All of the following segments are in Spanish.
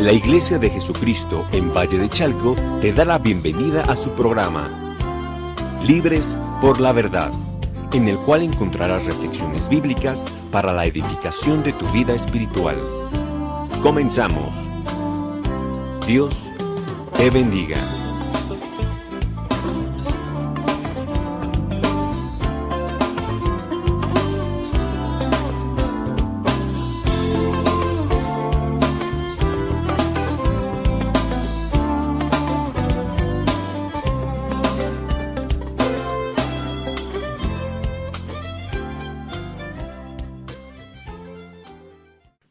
La Iglesia de Jesucristo en Valle de Chalco te da la bienvenida a su programa Libres por la Verdad, en el cual encontrarás reflexiones bíblicas para la edificación de tu vida espiritual. Comenzamos. Dios te bendiga.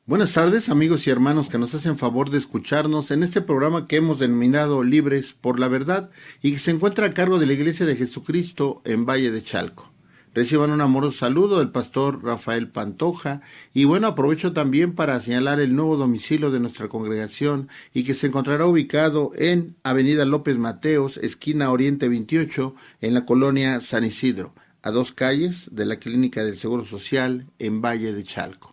Buenas tardes, amigos y hermanos que nos hacen favor de escucharnos en este programa que hemos denominado Libres por la Verdad y que se encuentra a cargo de la Iglesia de Jesucristo en Valle de Chalco. Reciban un amoroso saludo del pastor Rafael Pantoja y bueno, aprovecho también para señalar el nuevo domicilio de nuestra congregación y que se encontrará ubicado en Avenida López Mateos, esquina Oriente 28, en la colonia San Isidro, a 2 calles de la Clínica del Seguro Social en Valle de Chalco.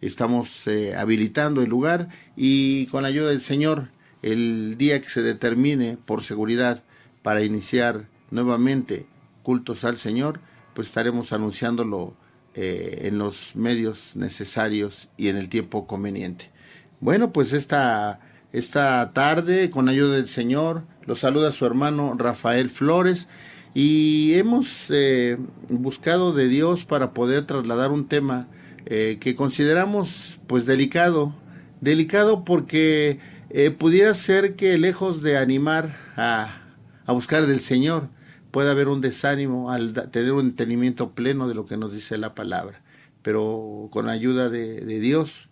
Estamos habilitando el lugar y con la ayuda del Señor, el día que se determine por seguridad para iniciar nuevamente cultos al Señor, pues estaremos anunciándolo en los medios necesarios y en el tiempo conveniente. Bueno, pues esta tarde, con ayuda del Señor, los saluda su hermano Rafael Flores y hemos buscado de Dios para poder trasladar un tema que consideramos pues delicado porque pudiera ser que lejos de animar a buscar del Señor, puede haber un desánimo al tener un entendimiento pleno de lo que nos dice la palabra, pero con la ayuda de Dios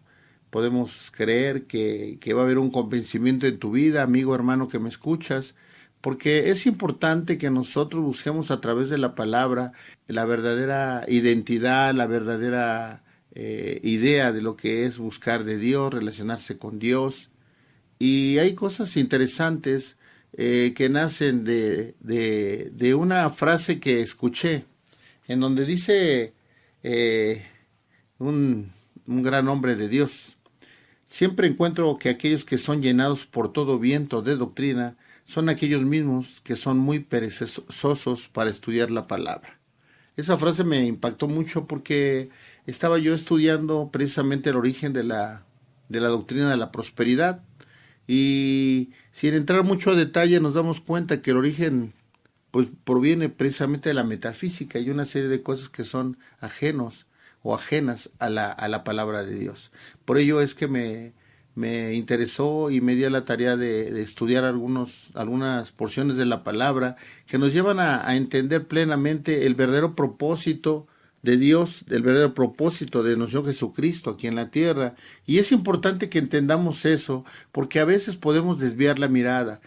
podemos creer que va a haber un convencimiento en tu vida, amigo, hermano que me escuchas, porque es importante que nosotros busquemos a través de la palabra la verdadera identidad, la verdadera idea de lo que es buscar de Dios, relacionarse con Dios. Y hay cosas interesantes que nacen de una frase que escuché, en donde dice un gran hombre de Dios: siempre encuentro que aquellos que son llenados por todo viento de doctrina son aquellos mismos que son muy perezosos para estudiar la palabra. Esa frase me impactó mucho porque estaba yo estudiando precisamente el origen de la doctrina de la prosperidad y sin entrar mucho a detalle nos damos cuenta que el origen pues proviene precisamente de la metafísica y una serie de cosas que son ajenas a la palabra de Dios. Por ello es que me interesó y me di a la tarea de estudiar algunas porciones de la palabra que nos llevan a entender plenamente el verdadero propósito de Dios, el verdadero propósito de nuestro Jesucristo aquí en la tierra. Y es importante que entendamos eso, porque a veces podemos desviar la mirada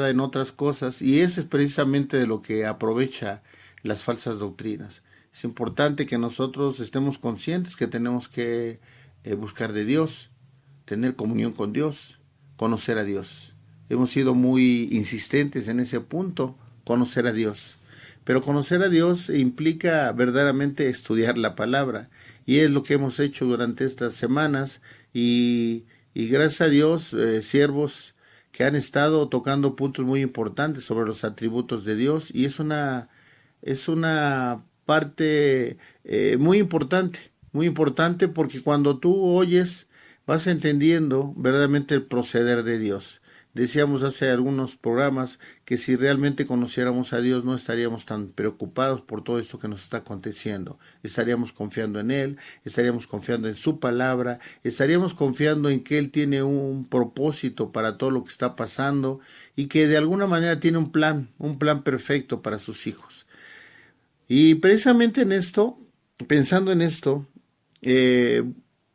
en otras cosas, y ese es precisamente de lo que aprovecha las falsas doctrinas. Es importante que nosotros estemos conscientes que tenemos que buscar de Dios, tener comunión con Dios, conocer a Dios. Hemos sido muy insistentes en ese punto, conocer a Dios. Pero conocer a Dios implica verdaderamente estudiar la palabra. Y es lo que hemos hecho durante estas semanas. Y gracias a Dios, siervos que han estado tocando puntos muy importantes sobre los atributos de Dios. Y es una parte muy importante porque cuando tú oyes, vas entendiendo verdaderamente el proceder de Dios. Decíamos hace algunos programas que si realmente conociéramos a Dios no estaríamos tan preocupados por todo esto que nos está aconteciendo. Estaríamos confiando en Él, estaríamos confiando en su palabra, estaríamos confiando en que Él tiene un propósito para todo lo que está pasando y que de alguna manera tiene un plan perfecto para sus hijos. Y precisamente en esto, pensando en esto,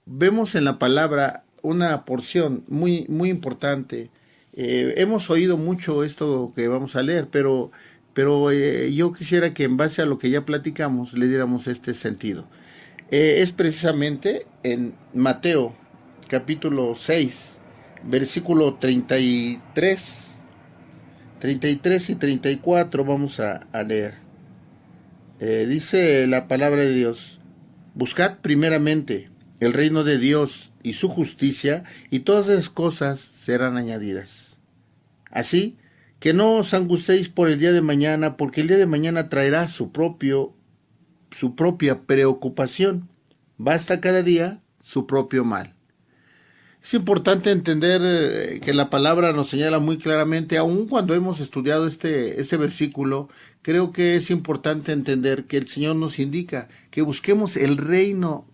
vemos en la palabra una porción muy, muy importante. Hemos oído mucho esto que vamos a leer, pero yo quisiera que en base a lo que ya platicamos le diéramos este sentido. Es precisamente en Mateo capítulo 6, versículo 33 y 34 vamos a leer. Dice la palabra de Dios: buscad primeramente el reino de Dios y su justicia, y todas esas cosas serán añadidas. Así que no os angustiéis por el día de mañana, porque el día de mañana traerá su propia preocupación. Basta cada día su propio mal. Es importante entender que la palabra nos señala muy claramente, aun cuando hemos estudiado este versículo, creo que es importante entender que el Señor nos indica que busquemos el reino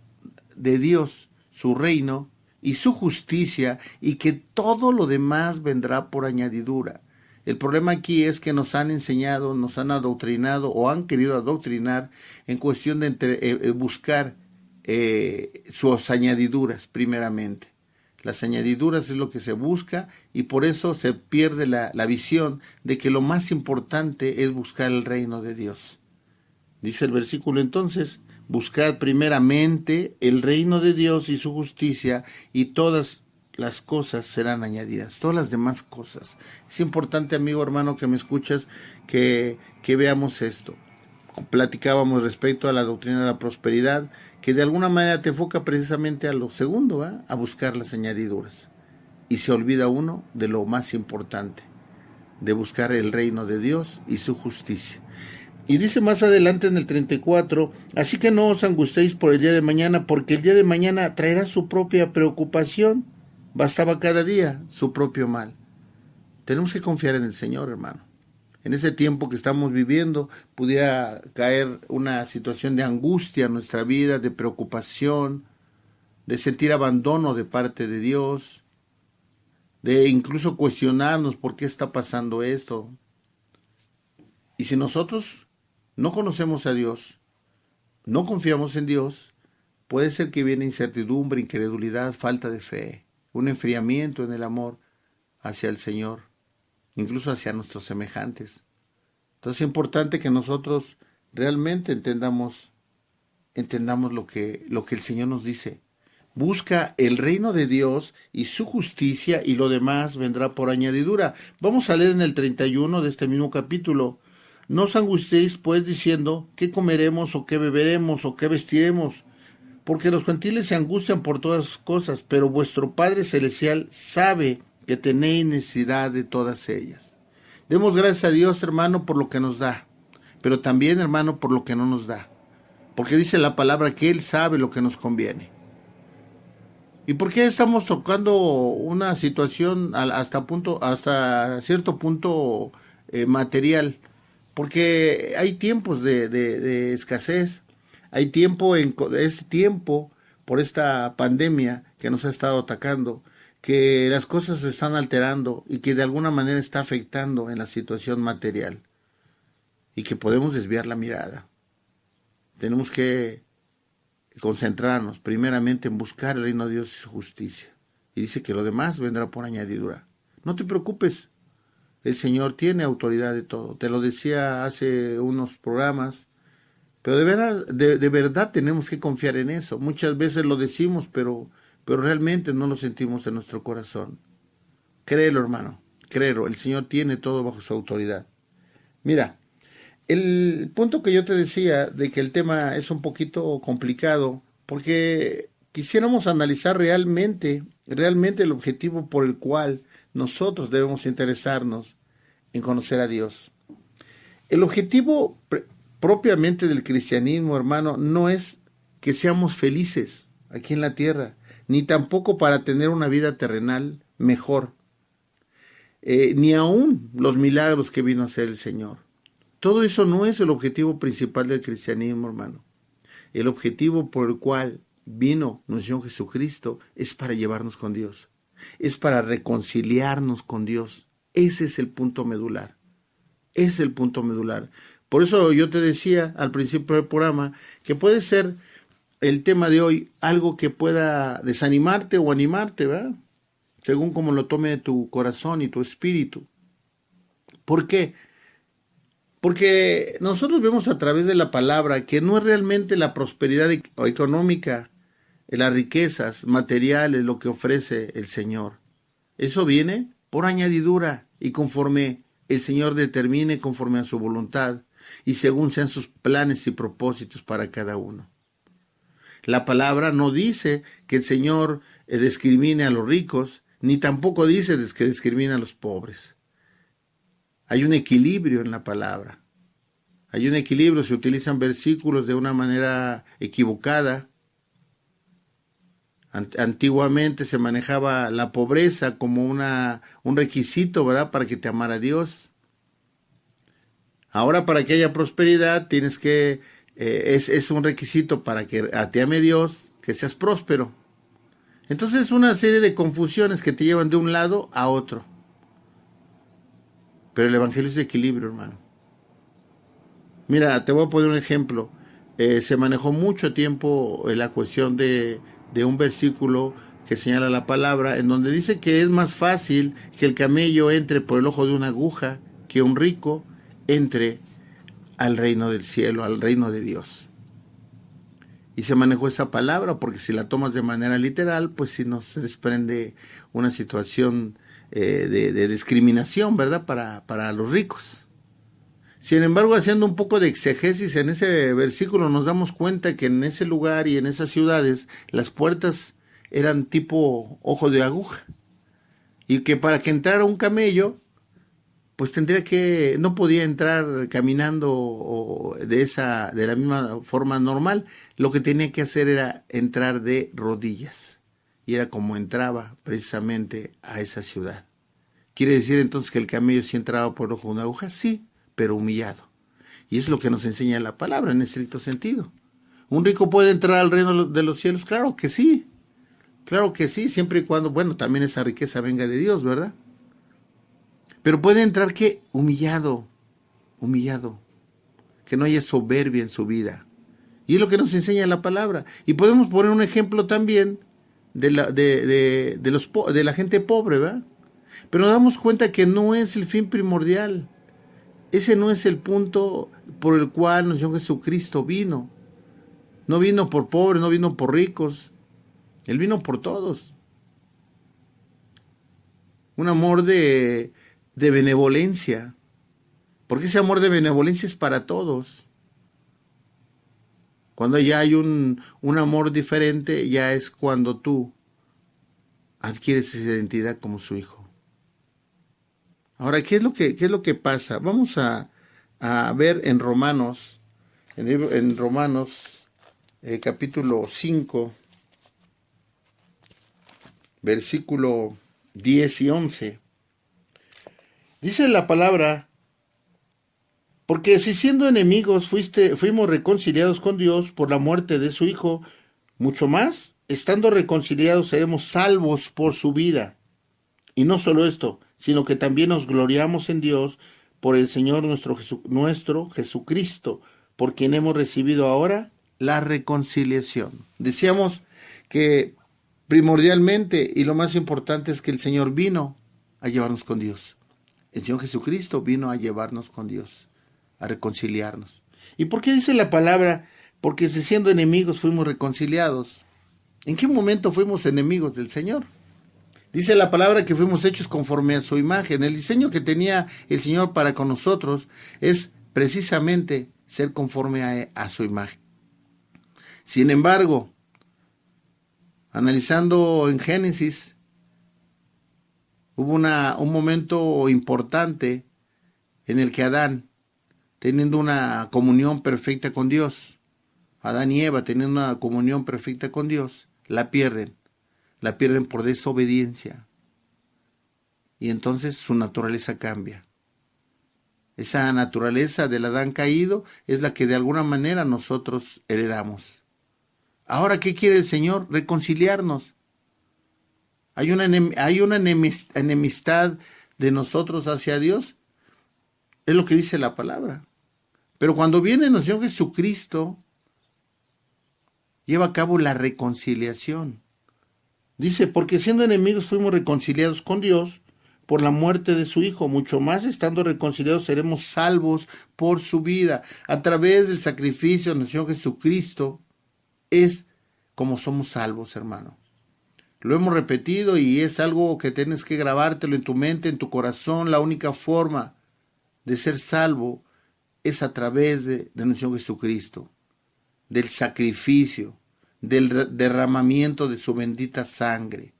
de Dios, su reino y su justicia, y que todo lo demás vendrá por añadidura. El problema aquí es que nos han enseñado, nos han adoctrinado o han querido adoctrinar en cuestión de buscar sus añadiduras primeramente. Las añadiduras es lo que se busca y por eso se pierde la visión de que lo más importante es buscar el reino de Dios. Dice el versículo entonces, buscad primeramente el reino de Dios y su justicia y todas las cosas serán añadidas, todas las demás cosas. Es importante, amigo, hermano, que me escuchas, que veamos esto. Platicábamos respecto a la doctrina de la prosperidad, que de alguna manera te enfoca precisamente a lo segundo, a buscar las añadiduras. Y se olvida uno de lo más importante, de buscar el reino de Dios y su justicia. Y dice más adelante en el 34, así que no os angustiéis por el día de mañana, porque el día de mañana traerá su propia preocupación. Bastaba cada día su propio mal. Tenemos que confiar en el Señor, hermano. En ese tiempo que estamos viviendo, pudiera caer una situación de angustia en nuestra vida, de preocupación, de sentir abandono de parte de Dios, de incluso cuestionarnos por qué está pasando esto. Y si nosotros no conocemos a Dios, no confiamos en Dios, puede ser que viene incertidumbre, incredulidad, falta de fe, un enfriamiento en el amor hacia el Señor, incluso hacia nuestros semejantes. Entonces es importante que nosotros realmente entendamos lo que el Señor nos dice. Busca el reino de Dios y su justicia y lo demás vendrá por añadidura. Vamos a leer en el 31 de este mismo capítulo. No os angustiéis pues diciendo, ¿qué comeremos o qué beberemos o qué vestiremos? Porque los gentiles se angustian por todas cosas, pero vuestro Padre Celestial sabe que tenéis necesidad de todas ellas. Demos gracias a Dios, hermano, por lo que nos da, pero también, hermano, por lo que no nos da. Porque dice la palabra que Él sabe lo que nos conviene. ¿Y por qué estamos tocando una situación hasta cierto punto material? Porque hay tiempos de escasez, hay tiempo por esta pandemia que nos ha estado atacando, que las cosas se están alterando y que de alguna manera está afectando en la situación material y que podemos desviar la mirada. Tenemos que concentrarnos primeramente en buscar el reino de Dios y su justicia. Y dice que lo demás vendrá por añadidura. No te preocupes, el Señor tiene autoridad de todo. Te lo decía hace unos programas, pero de verdad tenemos que confiar en eso. Muchas veces lo decimos, pero realmente no lo sentimos en nuestro corazón. Créelo, hermano, créelo. El Señor tiene todo bajo su autoridad. Mira, el punto que yo te decía de que el tema es un poquito complicado, porque quisiéramos analizar realmente el objetivo por el cual nosotros debemos interesarnos en conocer a Dios. El objetivo propiamente del cristianismo, hermano, no es que seamos felices aquí en la tierra, ni tampoco para tener una vida terrenal mejor, ni aún los milagros que vino a hacer el Señor. Todo eso no es el objetivo principal del cristianismo, hermano. El objetivo por el cual vino nuestro Señor Jesucristo es para llevarnos con Dios, es para reconciliarnos con Dios. Ese es el punto medular. Es el punto medular. Por eso yo te decía al principio del programa que puede ser el tema de hoy algo que pueda desanimarte o animarte, ¿verdad? Según como lo tome tu corazón y tu espíritu. ¿Por qué? Porque nosotros vemos a través de la palabra que no es realmente la prosperidad económica, las riquezas materiales, lo que ofrece el Señor. Eso viene por añadidura y conforme el Señor determine, conforme a su voluntad y según sean sus planes y propósitos para cada uno. La palabra no dice que el Señor discrimine a los ricos, ni tampoco dice que discrimine a los pobres. Hay un equilibrio en la palabra. Hay un equilibrio, se utilizan versículos de una manera equivocada. Antiguamente se manejaba la pobreza como un requisito, ¿verdad?, para que te amara Dios. Ahora, para que haya prosperidad, tienes que, es un requisito para que te ame Dios, que seas próspero. Entonces es una serie de confusiones que te llevan de un lado a otro. Pero el Evangelio es de equilibrio, hermano. Mira, te voy a poner un ejemplo. Se manejó mucho tiempo la cuestión de un versículo que señala la palabra, en donde dice que es más fácil que el camello entre por el ojo de una aguja que un rico entre al reino del cielo, al reino de Dios. Y se manejó esa palabra porque si la tomas de manera literal, pues si no se desprende una situación de discriminación, ¿verdad?, para los ricos. Sin embargo, haciendo un poco de exegesis en ese versículo, nos damos cuenta que en ese lugar y en esas ciudades las puertas eran tipo ojo de aguja. Y que para que entrara un camello, pues no podía entrar caminando de la misma forma normal. Lo que tenía que hacer era entrar de rodillas. Y era como entraba precisamente a esa ciudad. ¿Quiere decir entonces que el camello sí entraba por el ojo de una aguja? Sí, pero humillado. Y es lo que nos enseña la palabra en estricto sentido. ¿Un rico puede entrar al reino de los cielos? Claro que sí. Claro que sí, siempre y cuando, bueno, también esa riqueza venga de Dios, ¿verdad? Pero puede entrar ¿qué? Humillado. Que no haya soberbia en su vida. Y es lo que nos enseña la palabra. Y podemos poner un ejemplo también de la gente pobre, ¿verdad? Pero nos damos cuenta que no es el fin primordial. Ese no es el punto por el cual nuestro Señor Jesucristo vino. No vino por pobres, no vino por ricos. Él vino por todos. Un amor de benevolencia. Porque ese amor de benevolencia es para todos. Cuando ya hay un amor diferente, ya es cuando tú adquieres esa identidad como su hijo. Ahora, ¿qué es lo que pasa? Vamos a ver en Romanos, capítulo 5, versículo 10 y 11. Dice la palabra: porque si siendo enemigos fuimos reconciliados con Dios por la muerte de su Hijo, mucho más, estando reconciliados, seremos salvos por su vida. Y no solo esto, sino que también nos gloriamos en Dios por el Señor nuestro Jesucristo, por quien hemos recibido ahora la reconciliación. Decíamos que primordialmente y lo más importante es que el Señor vino a llevarnos con Dios. El Señor Jesucristo vino a llevarnos con Dios, a reconciliarnos. ¿Y por qué dice la palabra? Porque si siendo enemigos fuimos reconciliados. ¿En qué momento fuimos enemigos del Señor? Dice la palabra que fuimos hechos conforme a su imagen. El diseño que tenía el Señor para con nosotros es precisamente ser conforme a su imagen. Sin embargo, analizando en Génesis, hubo un momento importante en el que Adán, teniendo una comunión perfecta con Dios, Adán y Eva teniendo una comunión perfecta con Dios, la pierden por desobediencia. Y entonces su naturaleza cambia. Esa naturaleza del Adán caído es la que de alguna manera nosotros heredamos. Ahora, ¿qué quiere el Señor? Reconciliarnos. Hay una enemistad de nosotros hacia Dios. Es lo que dice la palabra. Pero cuando viene nuestro Señor Jesucristo, lleva a cabo la reconciliación. Dice, porque siendo enemigos fuimos reconciliados con Dios por la muerte de su Hijo. Mucho más estando reconciliados seremos salvos por su vida. A través del sacrificio de nuestro Señor Jesucristo es como somos salvos, hermano. Lo hemos repetido y es algo que tienes que grabártelo en tu mente, en tu corazón. La única forma de ser salvo es a través de nuestro Señor Jesucristo, del sacrificio, del derramamiento de su bendita sangre.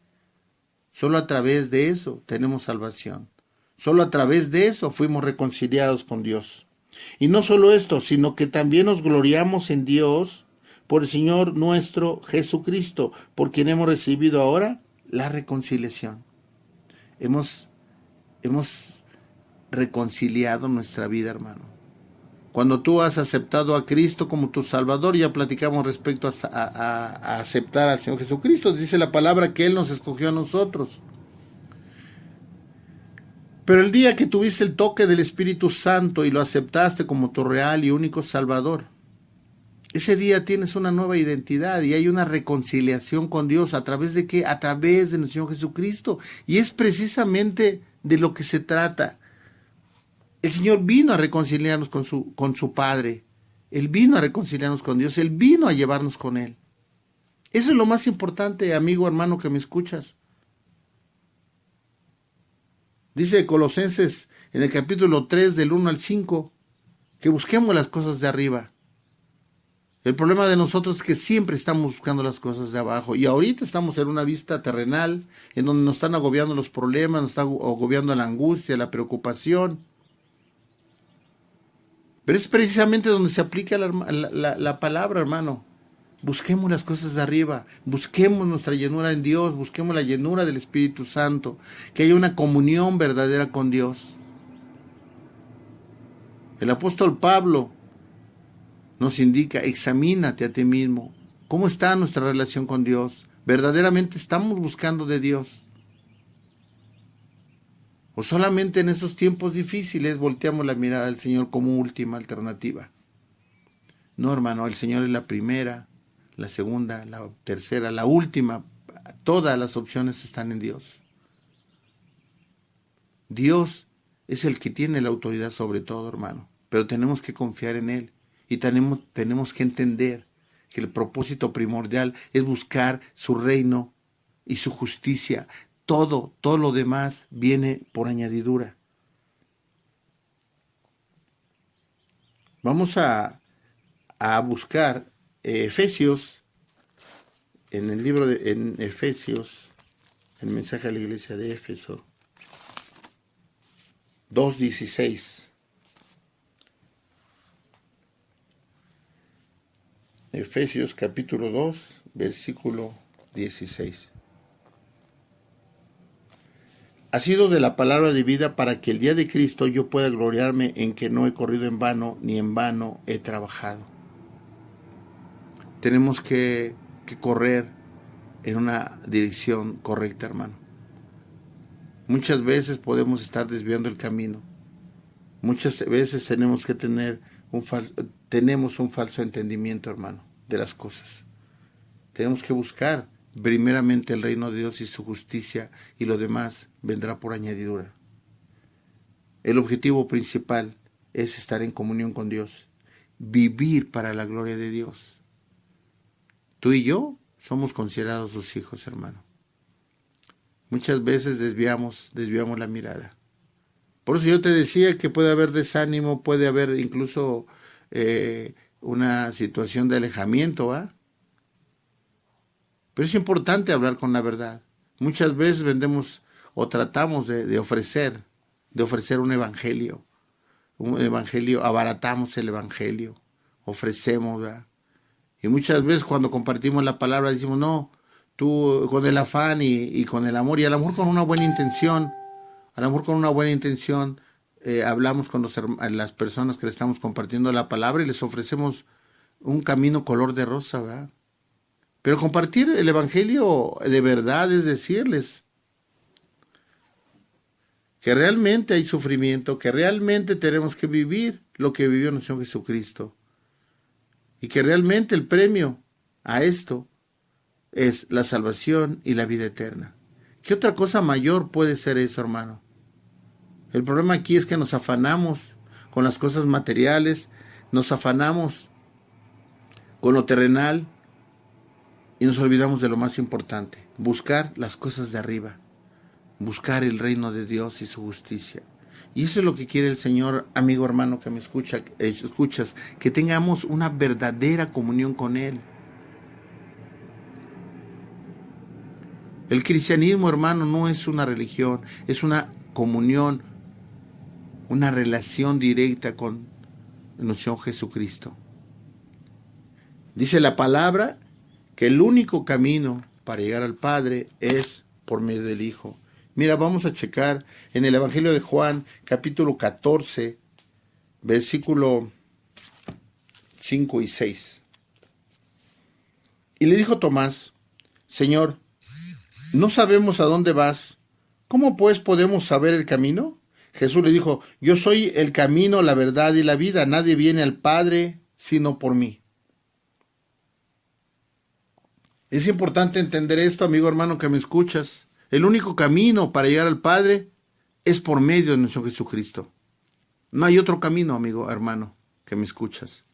Solo a través de eso tenemos salvación. Solo a través de eso fuimos reconciliados con Dios. Y no solo esto, sino que también nos gloriamos en Dios por el Señor nuestro Jesucristo, por quien hemos recibido ahora la reconciliación. Hemos reconciliado nuestra vida, hermano. Cuando tú has aceptado a Cristo como tu Salvador, ya platicamos respecto a aceptar al Señor Jesucristo. Dice la palabra que Él nos escogió a nosotros. Pero el día que tuviste el toque del Espíritu Santo y lo aceptaste como tu real y único Salvador, ese día tienes una nueva identidad y hay una reconciliación con Dios. ¿A través de qué? A través de nuestro Señor Jesucristo. Y es precisamente de lo que se trata. El Señor vino a reconciliarnos con su Padre. Él vino a reconciliarnos con Dios. Él vino a llevarnos con Él. Eso es lo más importante, amigo, hermano, que me escuchas. Dice Colosenses en el capítulo 3, del 1 al 5, que busquemos las cosas de arriba. El problema de nosotros es que siempre estamos buscando las cosas de abajo. Y ahorita estamos en una vista terrenal, en donde nos están agobiando los problemas, nos está agobiando la angustia, la preocupación. Pero es precisamente donde se aplica la palabra, hermano. Busquemos las cosas de arriba, busquemos nuestra llenura en Dios, busquemos la llenura del Espíritu Santo, que haya una comunión verdadera con Dios. El apóstol Pablo nos indica, examínate a ti mismo. ¿Cómo está nuestra relación con Dios? ¿Verdaderamente estamos buscando de Dios? ¿O solamente en esos tiempos difíciles volteamos la mirada al Señor como última alternativa? No, hermano, el Señor es la primera, la segunda, la tercera, la última. Todas las opciones están en Dios. Dios es el que tiene la autoridad sobre todo, hermano. Pero tenemos que confiar en Él. Y tenemos que entender que el propósito primordial es buscar su reino y su justicia. Todo lo demás viene por añadidura. Vamos a buscar Efesios, en el libro en Efesios, el mensaje a la iglesia de Éfeso, 2:16. Efesios capítulo 2, versículo 16. Asidos de la palabra de vida para que el día de Cristo yo pueda gloriarme en que no he corrido en vano, ni en vano he trabajado. Tenemos que correr en una dirección correcta, hermano. Muchas veces podemos estar desviando el camino. Muchas veces tenemos que tener un falso entendimiento, hermano, de las cosas. Tenemos que buscar primeramente el reino de Dios y su justicia, y lo demás vendrá por añadidura. El objetivo principal es estar en comunión con Dios, vivir para la gloria de Dios. Tú y yo somos considerados sus hijos, hermano. Muchas veces desviamos la mirada. Por eso yo te decía que puede haber desánimo, puede haber incluso una situación de alejamiento, ¿va? Pero es importante hablar con la verdad. Muchas veces vendemos o tratamos de ofrecer un evangelio. Abaratamos el evangelio, ofrecemos, ¿verdad? Y muchas veces cuando compartimos la palabra decimos, no, tú con el afán y con el amor, y a lo mejor con una buena intención, hablamos con las personas que le estamos compartiendo la palabra y les ofrecemos un camino color de rosa, ¿verdad? Pero compartir el evangelio de verdad es decirles que realmente hay sufrimiento, que realmente tenemos que vivir lo que vivió nuestro Señor Jesucristo. Y que realmente el premio a esto es la salvación y la vida eterna. ¿Qué otra cosa mayor puede ser eso, hermano? El problema aquí es que nos afanamos con las cosas materiales, nos afanamos con lo terrenal y nos olvidamos de lo más importante, buscar las cosas de arriba, buscar el reino de Dios y su justicia. Y eso es lo que quiere el Señor, amigo, hermano, que me escuchas, que tengamos una verdadera comunión con Él. El cristianismo, hermano, no es una religión, es una comunión, una relación directa con nuestro Señor Jesucristo. Dice la palabra que el único camino para llegar al Padre es por medio del Hijo. Mira, vamos a checar en el Evangelio de Juan, capítulo 14, versículo 5 y 6. Y le dijo Tomás: Señor, no sabemos a dónde vas. ¿Cómo pues podemos saber el camino? Jesús le dijo: Yo soy el camino, la verdad y la vida. Nadie viene al Padre sino por mí. Es importante entender esto, amigo hermano que me escuchas. El único camino para llegar al Padre es por medio de nuestro Jesucristo. No hay otro camino, amigo hermano que me escuchas.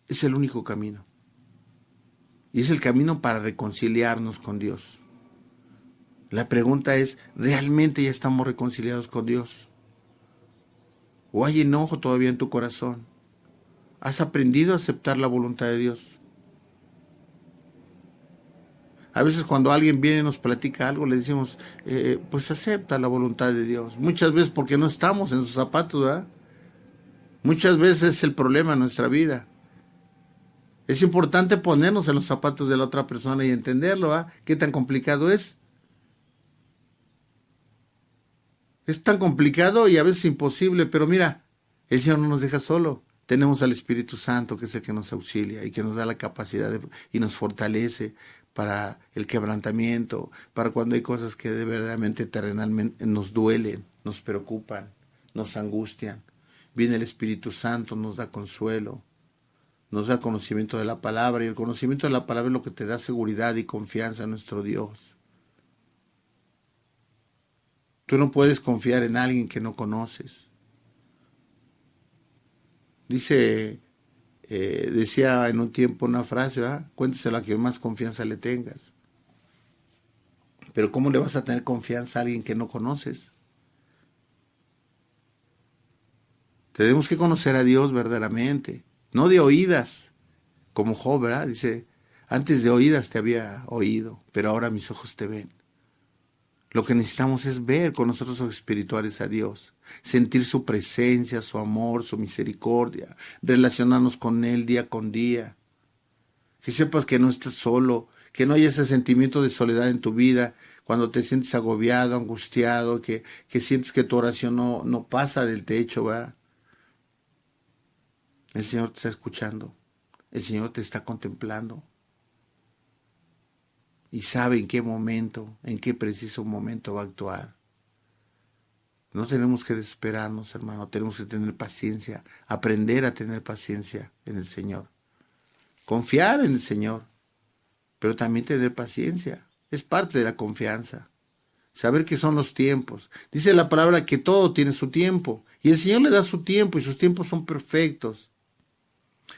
Es el único camino. Y es el camino para reconciliarnos con Dios. La pregunta es, ¿realmente ya estamos reconciliados con Dios? ¿O hay enojo todavía en tu corazón? ¿Has aprendido a aceptar la voluntad de Dios? A veces cuando alguien viene y nos platica algo, le decimos, pues acepta la voluntad de Dios. Muchas veces porque no estamos en sus zapatos, ¿verdad? Muchas veces es el problema en nuestra vida. Es importante ponernos en los zapatos de la otra persona y entenderlo, ¿verdad? ¿Qué tan complicado es? Es tan complicado y a veces imposible, pero mira, el Señor no nos deja solo. Tenemos al Espíritu Santo, que es el que nos auxilia y que nos da la capacidad y nos fortalece para el quebrantamiento, para cuando hay cosas que de verdaderamente terrenalmente nos duelen, nos preocupan, nos angustian. Viene el Espíritu Santo, nos da consuelo, nos da conocimiento de la palabra, y el conocimiento de la palabra es lo que te da seguridad y confianza en nuestro Dios. Tú no puedes confiar en alguien que no conoces. Decía en un tiempo una frase, ¿verdad? Cuénteselo a quien más confianza le tengas. Pero ¿cómo le vas a tener confianza a alguien que no conoces? Tenemos que conocer a Dios verdaderamente, no de oídas, como Job, ¿verdad? Dice, antes de oídas te había oído, pero ahora mis ojos te ven. Lo que necesitamos es ver con nosotros ojos espirituales a Dios, sentir su presencia, su amor, su misericordia, relacionarnos con Él día con día. Que sepas que no estás solo, que no hay ese sentimiento de soledad en tu vida, cuando te sientes agobiado, angustiado, que sientes que tu oración no pasa del techo, ¿verdad? El Señor te está escuchando, el Señor te está contemplando. Y sabe en qué momento, en qué preciso momento va a actuar. No tenemos que desesperarnos, hermano. Tenemos que tener paciencia, aprender a tener paciencia en el Señor. Confiar en el Señor, pero también tener paciencia. Es parte de la confianza. Saber que son los tiempos. Dice la palabra que todo tiene su tiempo. Y el Señor le da su tiempo y sus tiempos son perfectos.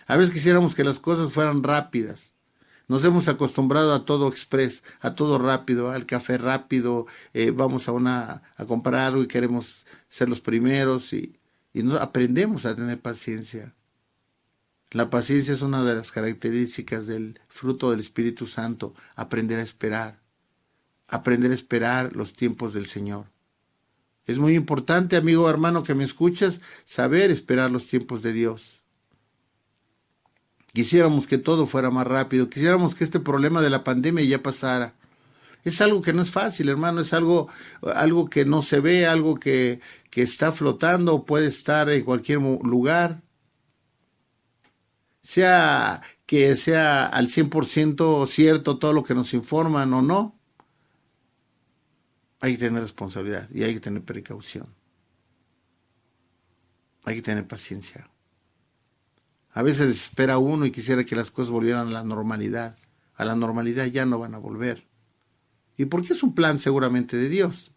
A veces quisiéramos que las cosas fueran rápidas. Nos hemos acostumbrado a todo express, a todo rápido, al café rápido, vamos a comprar algo y queremos ser los primeros y no aprendemos a tener paciencia. La paciencia es una de las características del fruto del Espíritu Santo, aprender a esperar los tiempos del Señor. Es muy importante, amigo, hermano, que me escuchas, saber esperar los tiempos de Dios. Quisiéramos que todo fuera más rápido, quisiéramos que este problema de la pandemia ya pasara. Es algo que no es fácil, hermano, es algo que no se ve, algo que está flotando, puede estar en cualquier lugar. Sea que sea al 100% cierto todo lo que nos informan o no, hay que tener responsabilidad y hay que tener precaución. Hay que tener paciencia. A veces desespera uno y quisiera que las cosas volvieran a la normalidad. A la normalidad ya no van a volver. ¿Y por qué es un plan seguramente de Dios?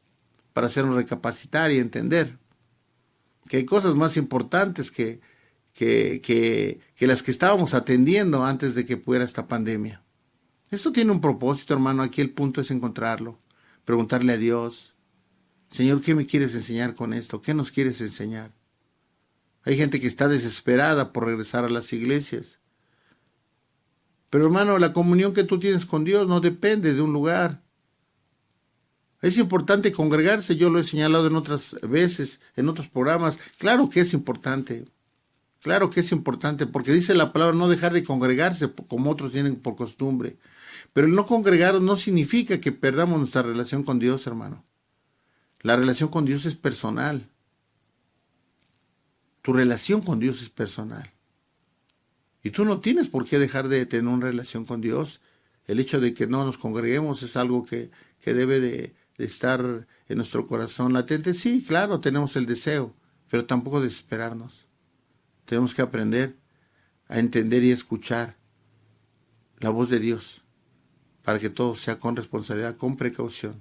Para hacernos recapacitar y entender que hay cosas más importantes que las que estábamos atendiendo antes de que fuera esta pandemia. Esto tiene un propósito, hermano. Aquí el punto es encontrarlo. Preguntarle a Dios, Señor, ¿qué me quieres enseñar con esto? ¿Qué nos quieres enseñar? Hay gente que está desesperada por regresar a las iglesias. Pero hermano, la comunión que tú tienes con Dios no depende de un lugar. Es importante congregarse, yo lo he señalado en otras veces, en otros programas. Claro que es importante, porque dice la palabra no dejar de congregarse como otros tienen por costumbre. Pero el no congregar no significa que perdamos nuestra relación con Dios, hermano. La relación con Dios es personal. Tu relación con Dios es personal. Y tú no tienes por qué dejar de tener una relación con Dios. El hecho de que no nos congreguemos es algo que debe de estar en nuestro corazón latente. Sí, claro, tenemos el deseo, pero tampoco desesperarnos. Tenemos que aprender a entender y escuchar la voz de Dios para que todo sea con responsabilidad, con precaución.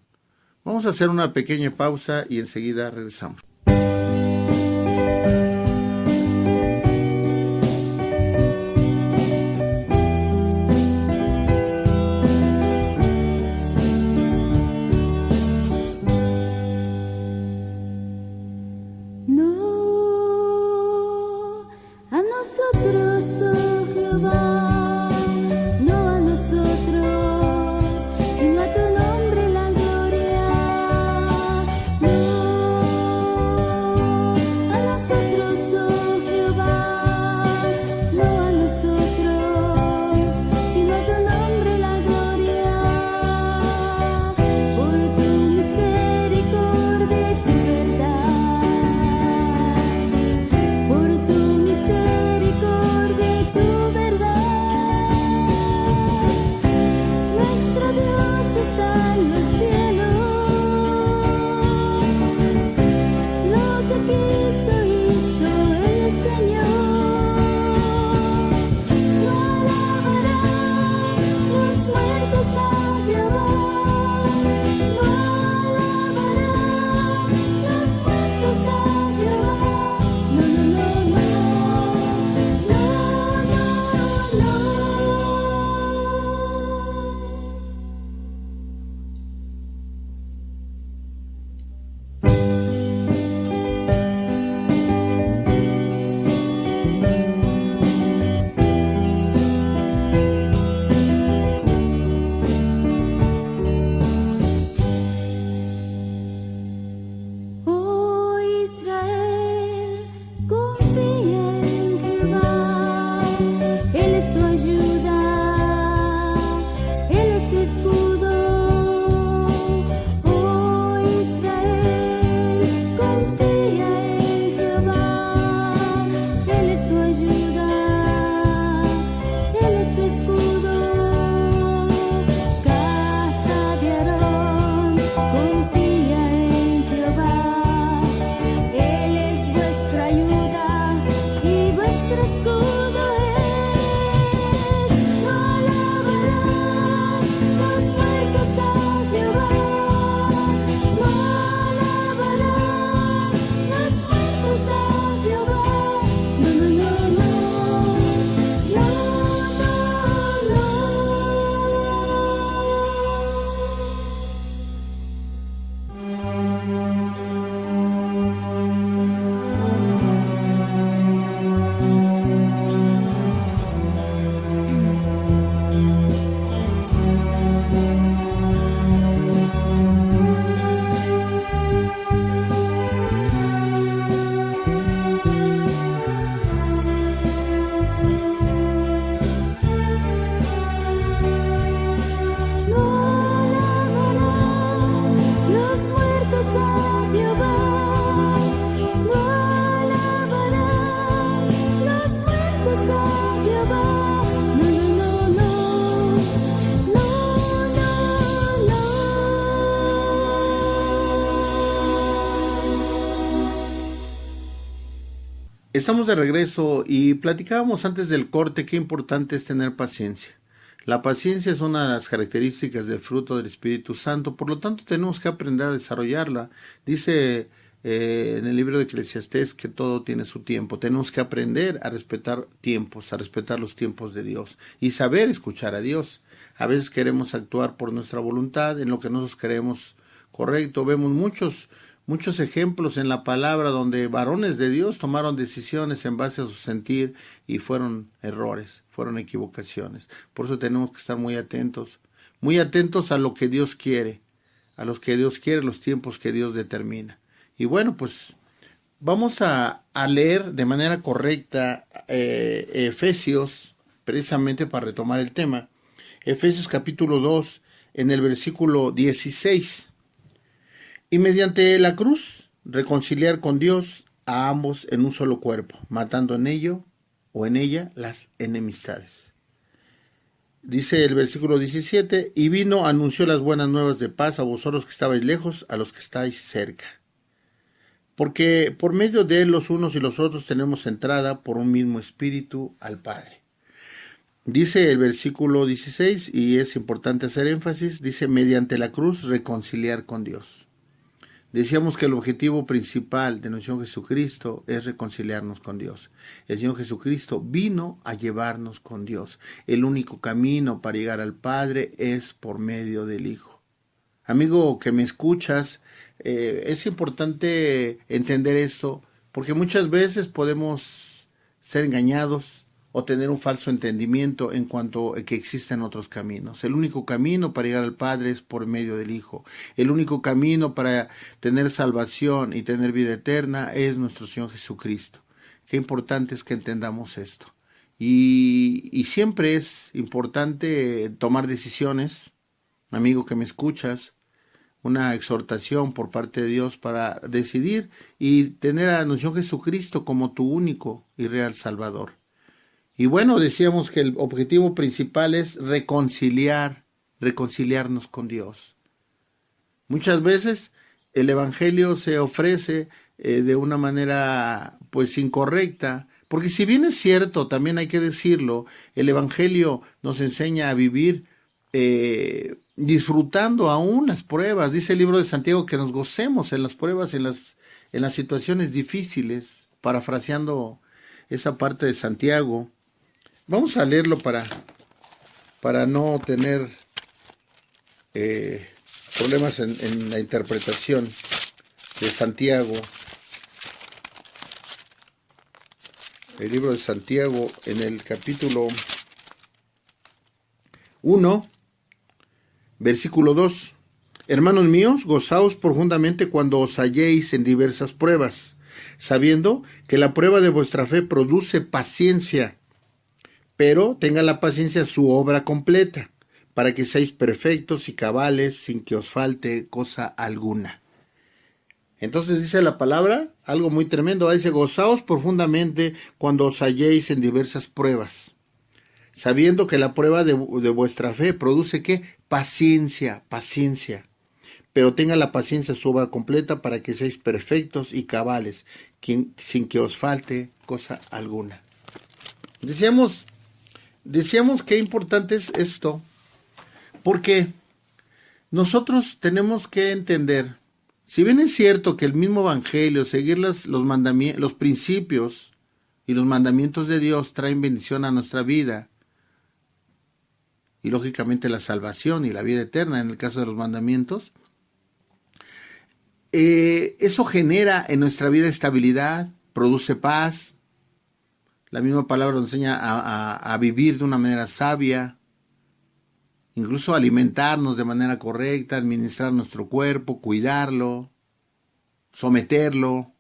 Vamos a hacer una pequeña pausa y enseguida regresamos. Estamos de regreso y platicábamos antes del corte qué importante es tener paciencia. La paciencia es una de las características del fruto del Espíritu Santo, por lo tanto tenemos que aprender a desarrollarla. Dice en el libro de Eclesiastés que todo tiene su tiempo. Tenemos que aprender a respetar tiempos, a respetar los tiempos de Dios y saber escuchar a Dios. A veces queremos actuar por nuestra voluntad, en lo que nosotros creemos correcto. Vemos muchos ejemplos en la palabra donde varones de Dios tomaron decisiones en base a su sentir y fueron errores, fueron equivocaciones. Por eso tenemos que estar muy atentos a lo que Dios quiere, a los que Dios quiere, los tiempos que Dios determina. Y bueno, pues vamos a leer de manera correcta Efesios, precisamente para retomar el tema. Efesios capítulo 2, en el versículo 16. Y mediante la cruz, reconciliar con Dios a ambos en un solo cuerpo, matando en ello o en ella las enemistades. Dice el versículo 17, y vino, anunció las buenas nuevas de paz a vosotros que estabais lejos, a los que estáis cerca. Porque por medio de él los unos y los otros tenemos entrada por un mismo espíritu al Padre. Dice el versículo 16, y es importante hacer énfasis, dice, mediante la cruz reconciliar con Dios. Decíamos que el objetivo principal de nuestro Señor Jesucristo es reconciliarnos con Dios. El Señor Jesucristo vino a llevarnos con Dios. El único camino para llegar al Padre es por medio del Hijo. Amigo que me escuchas, es importante entender esto, porque muchas veces podemos ser engañados o tener un falso entendimiento en cuanto a que existen otros caminos. El único camino para llegar al Padre es por medio del Hijo. El único camino para tener salvación y tener vida eterna es nuestro Señor Jesucristo. Qué importante es que entendamos esto. Y siempre es importante tomar decisiones, amigo que me escuchas, una exhortación por parte de Dios para decidir y tener a nuestro Señor Jesucristo como tu único y real Salvador. Y bueno, decíamos que el objetivo principal es reconciliarnos con Dios. Muchas veces el Evangelio se ofrece de una manera pues incorrecta, porque si bien es cierto, también hay que decirlo, el Evangelio nos enseña a vivir disfrutando aún las pruebas. Dice el libro de Santiago que nos gocemos en las pruebas, en las situaciones difíciles, parafraseando esa parte de Santiago. Vamos a leerlo para no tener problemas en la interpretación de Santiago. El libro de Santiago en el capítulo 1, versículo 2. Hermanos míos, gozaos profundamente cuando os halléis en diversas pruebas, sabiendo que la prueba de vuestra fe produce paciencia. Pero tenga la paciencia su obra completa, para que seáis perfectos y cabales, sin que os falte cosa alguna. Entonces dice la palabra, algo muy tremendo, dice, gozaos profundamente cuando os halléis en diversas pruebas, sabiendo que la prueba de vuestra fe produce, ¿qué? Paciencia. Pero tenga la paciencia su obra completa, para que seáis perfectos y cabales, sin que os falte cosa alguna. Decíamos qué importante es esto, porque nosotros tenemos que entender, si bien es cierto que el mismo Evangelio, seguir los principios y los mandamientos de Dios traen bendición a nuestra vida, y lógicamente la salvación y la vida eterna en el caso de los mandamientos, eso genera en nuestra vida estabilidad, produce paz. La misma palabra nos enseña a vivir de una manera sabia, incluso alimentarnos de manera correcta, administrar nuestro cuerpo, cuidarlo, someterlo,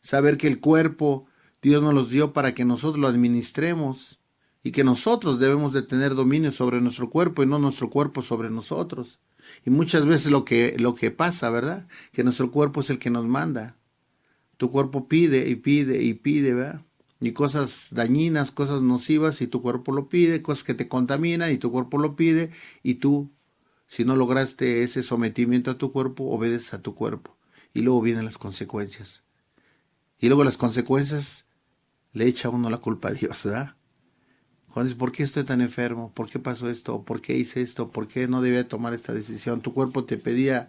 saber que el cuerpo Dios nos los dio para que nosotros lo administremos y que nosotros debemos de tener dominio sobre nuestro cuerpo y no nuestro cuerpo sobre nosotros. Y muchas veces lo que pasa, ¿verdad? Que nuestro cuerpo es el que nos manda. Tu cuerpo pide y pide y pide, ¿verdad? Y cosas dañinas, cosas nocivas, y tu cuerpo lo pide, cosas que te contaminan y tu cuerpo lo pide, y tú, si no lograste ese sometimiento a tu cuerpo, obedeces a tu cuerpo. Y luego vienen las consecuencias. Y luego las consecuencias le echa a uno la culpa a Dios, ¿verdad? Cuando dice, ¿por qué estoy tan enfermo? ¿Por qué pasó esto? ¿Por qué hice esto? ¿Por qué no debía tomar esta decisión? Tu cuerpo te pedía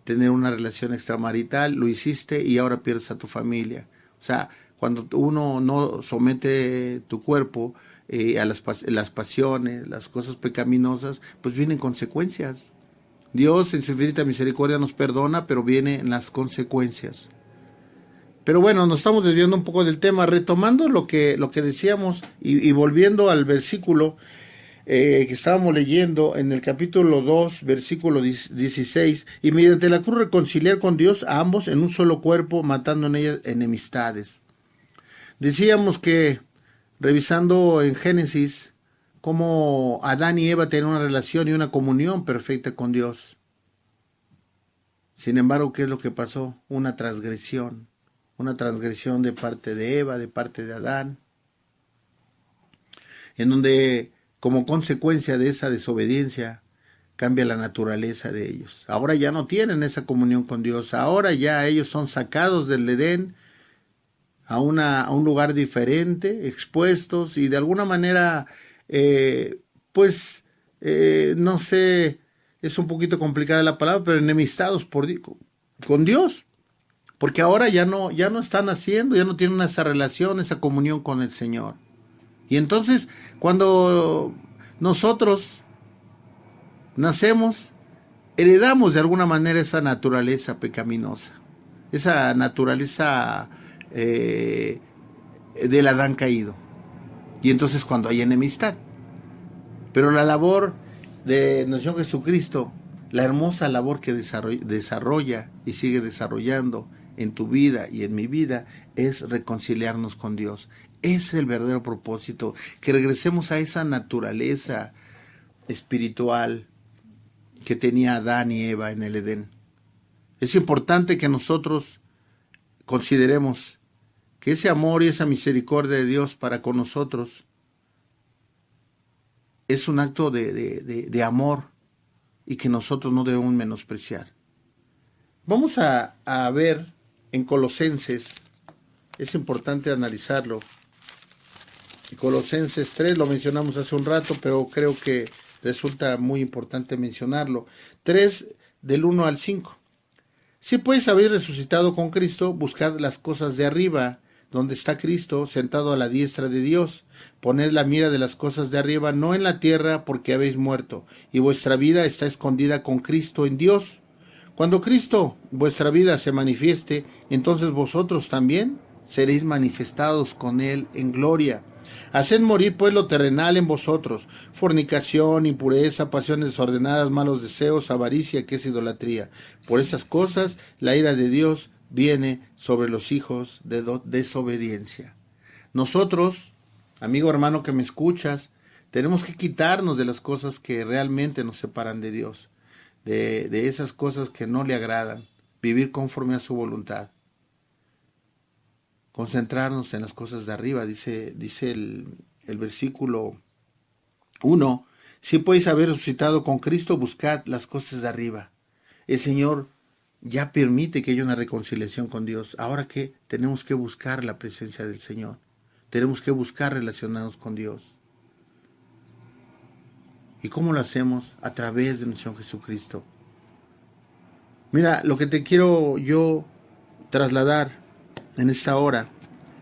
tener una relación extramarital, lo hiciste y ahora pierdes a tu familia. O sea, cuando uno no somete tu cuerpo a las pasiones, las cosas pecaminosas, pues vienen consecuencias. Dios en su infinita misericordia nos perdona, pero vienen las consecuencias. Pero bueno, nos estamos desviando un poco del tema, retomando lo que decíamos y volviendo al versículo. que estábamos leyendo en el capítulo 2, versículo 16, y mediante la cruz reconciliar con Dios a ambos en un solo cuerpo, matando en ellas enemistades. Decíamos que, revisando en Génesis, cómo Adán y Eva tenían una relación y una comunión perfecta con Dios. Sin embargo, ¿qué es lo que pasó? Una transgresión de parte de Eva, de parte de Adán, en donde como consecuencia de esa desobediencia cambia la naturaleza de ellos. Ahora ya no tienen esa comunión con Dios, ahora ya ellos son sacados del Edén a un lugar diferente, expuestos y de alguna manera, no sé, es un poquito complicada la palabra, pero enemistados con Dios. Porque ahora ya no están haciendo, ya no tienen esa relación, esa comunión con el Señor. Y entonces, cuando nosotros nacemos, heredamos de alguna manera esa naturaleza pecaminosa, esa naturaleza del Adán caído. Y entonces cuando hay enemistad. Pero la labor de nuestro Jesucristo, la hermosa labor que desarrolla y sigue desarrollando en tu vida y en mi vida, es reconciliarnos con Dios. Es el verdadero propósito, que regresemos a esa naturaleza espiritual que tenía Adán y Eva en el Edén. Es importante que nosotros consideremos que ese amor y esa misericordia de Dios para con nosotros es un acto de amor y que nosotros no debemos menospreciar. Vamos a ver en Colosenses, es importante analizarlo. Colosenses 3 lo mencionamos hace un rato, pero creo que resulta muy importante mencionarlo. 3 del 1 al 5. Si pues habéis resucitado con Cristo, buscad las cosas de arriba, donde está Cristo, sentado a la diestra de Dios. Poned la mira de las cosas de arriba, no en la tierra, porque habéis muerto, y vuestra vida está escondida con Cristo en Dios. Cuando Cristo, vuestra vida, se manifieste, entonces vosotros también seréis manifestados con Él en gloria. Haced morir pues lo terrenal en vosotros: fornicación, impureza, pasiones desordenadas, malos deseos, avaricia, que es idolatría. Por estas cosas la ira de Dios viene sobre los hijos de desobediencia. Nosotros, amigo hermano que me escuchas, tenemos que quitarnos de las cosas que realmente nos separan de Dios, de esas cosas que no le agradan, vivir conforme a su voluntad. Concentrarnos en las cosas de arriba, dice el versículo 1. Si podéis haber resucitado con Cristo, buscad las cosas de arriba. El Señor ya permite que haya una reconciliación con Dios. Ahora que tenemos que buscar la presencia del Señor, tenemos que buscar relacionarnos con Dios. ¿Y cómo lo hacemos? A través de nuestro Jesucristo. Mira, lo que te quiero yo trasladar en esta hora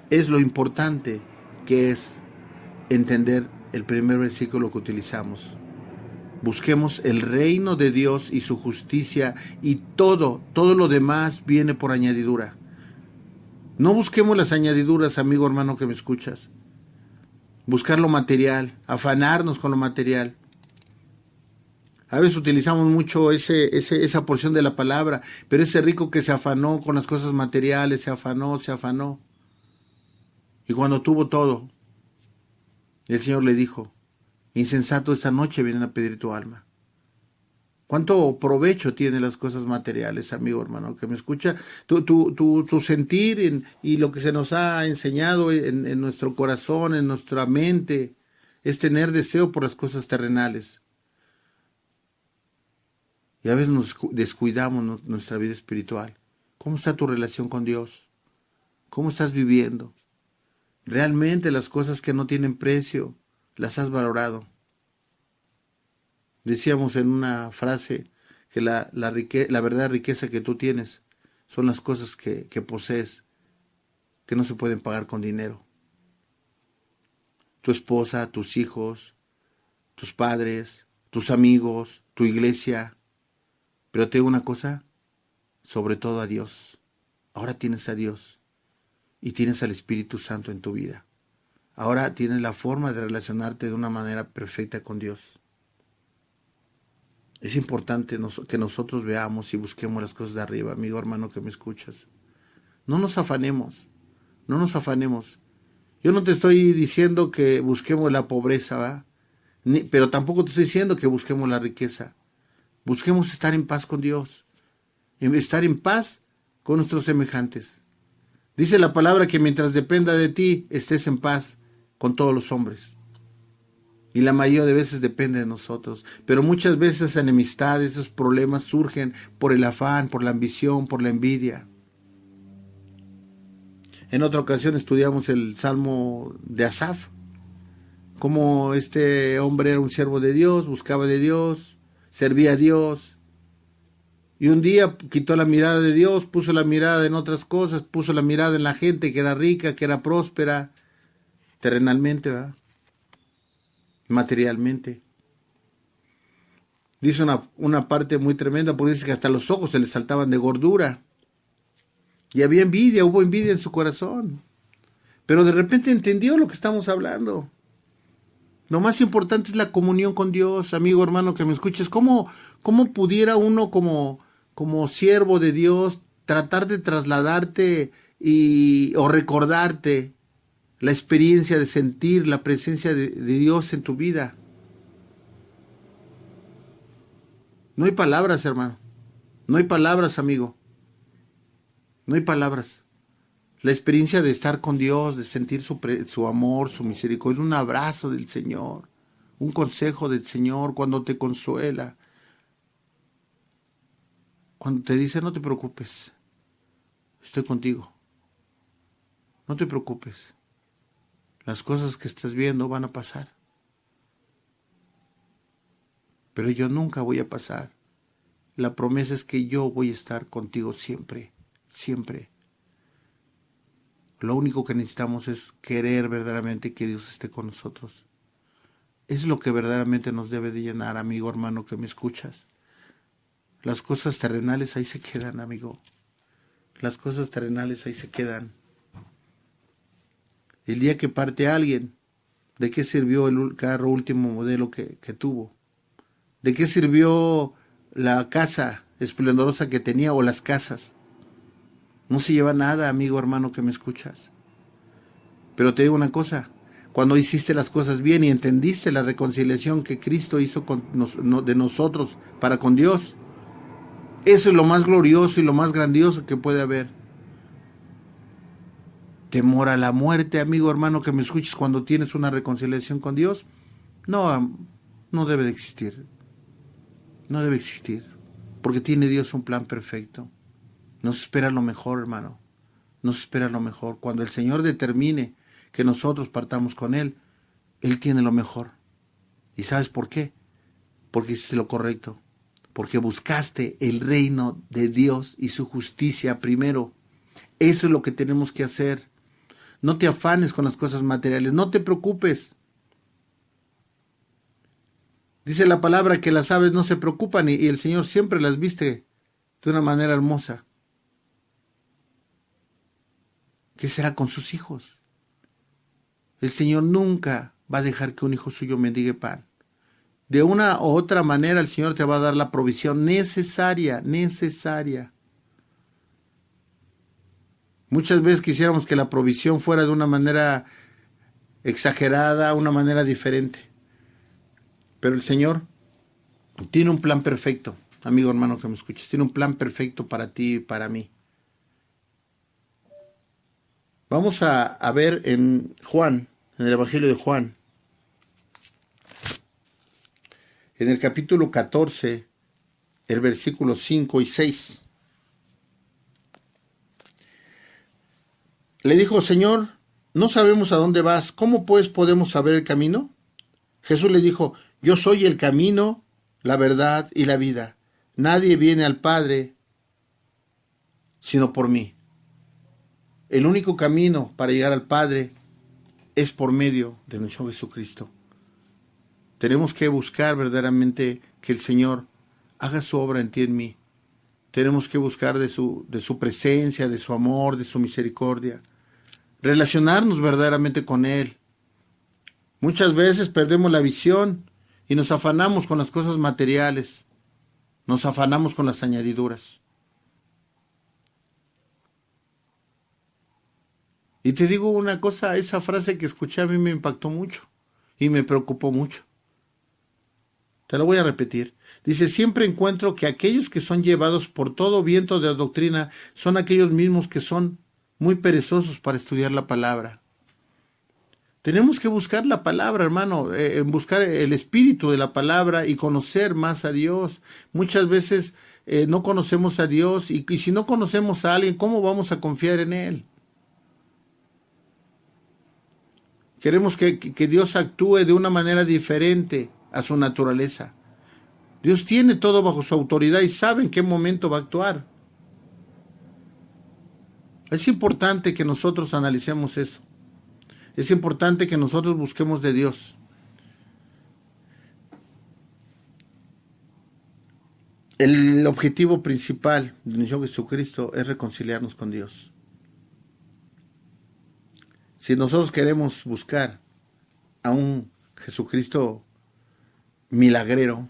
es lo importante que es entender el primer versículo que utilizamos. Busquemos el reino de Dios y su justicia, y todo lo demás viene por añadidura. No busquemos las añadiduras, amigo hermano que me escuchas. Buscar lo material, afanarnos con lo material. A veces utilizamos mucho esa porción de la palabra, pero ese rico que se afanó con las cosas materiales, se afanó. Y cuando tuvo todo, el Señor le dijo: insensato, esta noche vienen a pedir tu alma. ¿Cuánto provecho tienen las cosas materiales, amigo hermano que me escucha? Tu sentir y lo que se nos ha enseñado en nuestro corazón, en nuestra mente, es tener deseo por las cosas terrenales. Y a veces nos descuidamos nuestra vida espiritual. ¿Cómo está tu relación con Dios? ¿Cómo estás viviendo? ¿Realmente las cosas que no tienen precio las has valorado? Decíamos en una frase que la verdadera riqueza que tú tienes son las cosas que posees, que no se pueden pagar con dinero. Tu esposa, tus hijos, tus padres, tus amigos, tu iglesia. Pero te digo una cosa, sobre todo a Dios. Ahora tienes a Dios y tienes al Espíritu Santo en tu vida. ahora tienes la forma de relacionarte de una manera perfecta con Dios. Es importante que nosotros veamos y busquemos las cosas de arriba, amigo, hermano que me escuchas. No nos afanemos, no nos afanemos. Yo no te estoy diciendo que busquemos la pobreza, ¿va? Pero tampoco te estoy diciendo que busquemos la riqueza. Busquemos estar en paz con Dios, estar en paz con nuestros semejantes. Dice la palabra que mientras dependa de ti, estés en paz con todos los hombres. Y la mayoría de veces depende de nosotros. Pero muchas veces enemistades, esos problemas surgen por el afán, por la ambición, por la envidia. En otra ocasión estudiamos el Salmo de Asaf. Cómo este hombre era un siervo de Dios, buscaba de Dios, servía a Dios. Y un día quitó la mirada de Dios, puso la mirada en otras cosas, puso la mirada en la gente que era rica, que era próspera, terrenalmente, ¿verdad? Materialmente. Dice una parte muy tremenda, porque dice que hasta los ojos se le saltaban de gordura. Y había envidia, hubo envidia en su corazón. Pero de repente entendió lo que estamos hablando. Lo más importante es la comunión con Dios, amigo, hermano, que me escuches. ¿Cómo pudiera uno como siervo de Dios tratar de trasladarte o recordarte la experiencia de sentir la presencia de Dios en tu vida? No hay palabras, hermano. No hay palabras, amigo. No hay palabras. La experiencia de estar con Dios, de sentir su amor, su misericordia, un abrazo del Señor, un consejo del Señor cuando te consuela, cuando te dice no te preocupes, estoy contigo, no te preocupes, las cosas que estás viendo van a pasar, pero yo nunca voy a pasar. La promesa es que yo voy a estar contigo siempre, siempre. Lo único que necesitamos es querer verdaderamente que Dios esté con nosotros. Es lo que verdaderamente nos debe de llenar, amigo, hermano, que me escuchas. Las cosas terrenales ahí se quedan, amigo. Las cosas terrenales ahí se quedan. El día que parte alguien, ¿de qué sirvió el carro último modelo que tuvo? ¿De qué sirvió la casa esplendorosa que tenía o las casas? No se lleva nada, amigo, hermano, que me escuchas. Pero te digo una cosa, cuando hiciste las cosas bien y entendiste la reconciliación que Cristo hizo de nosotros para con Dios, eso es lo más glorioso y lo más grandioso que puede haber. Temor a la muerte, amigo, hermano, que me escuches cuando tienes una reconciliación con Dios, no debe de existir. No debe existir, porque tiene Dios un plan perfecto. Nos espera lo mejor, hermano. Nos espera lo mejor. Cuando el Señor determine que nosotros partamos con Él, Él tiene lo mejor. ¿Y sabes por qué? Porque hiciste lo correcto. Porque buscaste el reino de Dios y su justicia primero. Eso es lo que tenemos que hacer. No te afanes con las cosas materiales. No te preocupes. Dice la palabra que las aves no se preocupan y el Señor siempre las viste de una manera hermosa. ¿Qué será con sus hijos? El Señor nunca va a dejar que un hijo suyo mendigue pan. De una u otra manera el Señor te va a dar la provisión necesaria. Muchas veces quisiéramos que la provisión fuera de una manera exagerada, una manera diferente. Pero el Señor tiene un plan perfecto, amigo hermano que me escuches, tiene un plan perfecto para ti y para mí. Vamos a ver en Juan, en el Evangelio de Juan, en el capítulo 14, el versículo 5 y 6. Le dijo, Señor, no sabemos a dónde vas, ¿cómo pues podemos saber el camino? Jesús le dijo, yo soy el camino, la verdad y la vida. Nadie viene al Padre sino por mí. El único camino para llegar al Padre es por medio de nuestro Jesucristo. Tenemos que buscar verdaderamente que el Señor haga su obra en ti y en mí. Tenemos que buscar de su presencia, de su amor, de su misericordia. Relacionarnos verdaderamente con Él. Muchas veces perdemos la visión y nos afanamos con las cosas materiales, nos afanamos con las añadiduras. Y te digo una cosa, esa frase que escuché a mí me impactó mucho y me preocupó mucho. Te la voy a repetir. Dice, siempre encuentro que aquellos que son llevados por todo viento de doctrina son aquellos mismos que son muy perezosos para estudiar la palabra. Tenemos que buscar la palabra, hermano, buscar el espíritu de la palabra y conocer más a Dios. Muchas veces no conocemos a Dios y si no conocemos a alguien, ¿cómo vamos a confiar en Él? Queremos que Dios actúe de una manera diferente a su naturaleza. Dios tiene todo bajo su autoridad y sabe en qué momento va a actuar. Es importante que nosotros analicemos eso. Es importante que nosotros busquemos de Dios. El objetivo principal de Señor Jesucristo es reconciliarnos con Dios. Si nosotros queremos buscar a un Jesucristo milagrero,